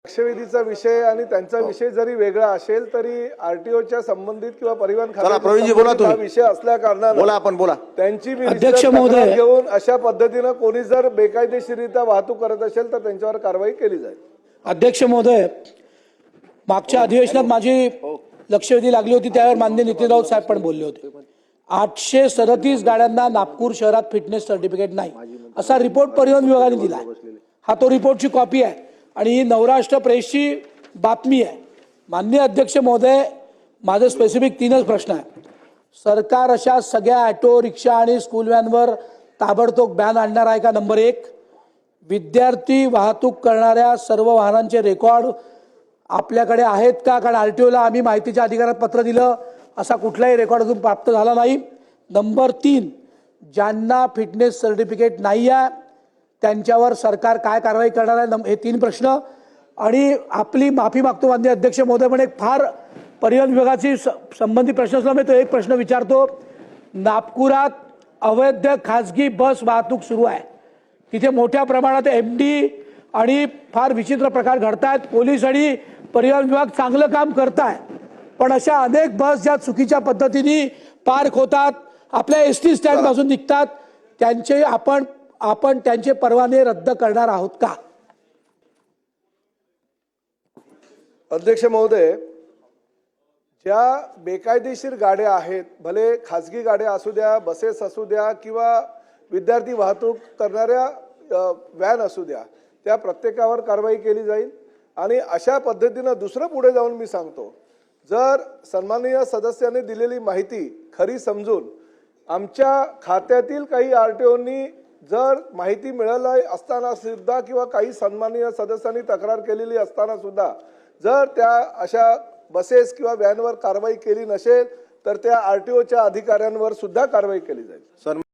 लक्षवेधीचा विषय आणि त्यांचा विषय जरी वेगळा असेल तरी आरटीओच्या संबंधित किंवा परिवहन खात्याचा विषय असल्या कारणाने त्यांची अध्यक्ष महोदय घेऊन अशा पद्धतीने कोणी जर बेकायदेशीररित्या वाहतूक करत असेल तर त्यांच्यावर कारवाई केली जाईल। अध्यक्ष महोदय, मागच्या अधिवेशनात माझी लक्षवेधी लागली होती त्यावर माननीय नितीन राऊत साहेब पण बोलले होते। 837 गाड्यांना नागपूर शहरात फिटनेस सर्टिफिकेट नाही असा रिपोर्ट परिवहन विभागाने दिला। हा तो रिपोर्टची कॉपी आहे आणि ही नवराष्ट्र प्रेसची बातमी आहे। माननीय अध्यक्ष महोदय, माझे स्पेसिफिक 3च प्रश्न आहे। सरकार अशा सगळ्या ऑटो रिक्षा आणि स्कूल व्हॅनवर ताबडतोब बॅन आणणार आहे का? नंबर 1, विद्यार्थी वाहतूक करणाऱ्या सर्व वाहनांचे रेकॉर्ड आपल्याकडे आहेत का? कारण आरटीओला आम्ही माहितीच्या अधिकारात पत्र दिलं, असा कुठलाही रेकॉर्ड अजून प्राप्त झाला नाही। नंबर 3, ज्यांना फिटनेस सर्टिफिकेट नाही आहे त्यांच्यावर सरकार काय कारवाई करणार आहे? हे 3 प्रश्न। आणि आपली माफी मागतो माननीय अध्यक्ष महोदय, पण एक फार परिवहन विभागाची संबंधित प्रश्न असला मी तो एक प्रश्न विचारतो। नागपुरात अवैध खासगी बस वाहतूक सुरू आहे, तिथे मोठ्या प्रमाणात एमडी आणि फार विचित्र प्रकार घडतात। पोलीस आणि परिवहन विभाग चांगलं काम करताय, पण अशा अनेक बस ज्या चुकीच्या पद्धतीने पार्क होतात, आपल्या एसटी स्टँड पासून निघतात, त्यांचे आपण त्यांचे परवाने रद्द करणार आहोत का? अध्यक्ष महोदय, ज्या बेकायदेशीर गाड्या आहेत, भले खासगी गाड्या असू द्या, बसेस असू द्या किंवा विद्यार्थी वाहतूक करणाऱ्या व्हॅन असू द्या, त्या प्रत्येकावर कारवाई केली जाईल। आणि अशा पद्धतीने दुसरं पुढे जाऊन मी सांगतो, जर सन्माननीय सदस्यांनी दिलेली माहिती खरी समजून आमच्या खात्यातील काही आरटीओनी जर माहिती मिळाली असताना सुद्धा किंवा काही सन्माननीय सदस्यांनी तक्रार केलेली असताना सुद्धा जर त्या अशा बसेस किंवा व्हॅनवर कारवाई केली नसेल तर त्या आरटीओच्या अधिकाऱ्यांवर सुद्धा कारवाई केली जाईल।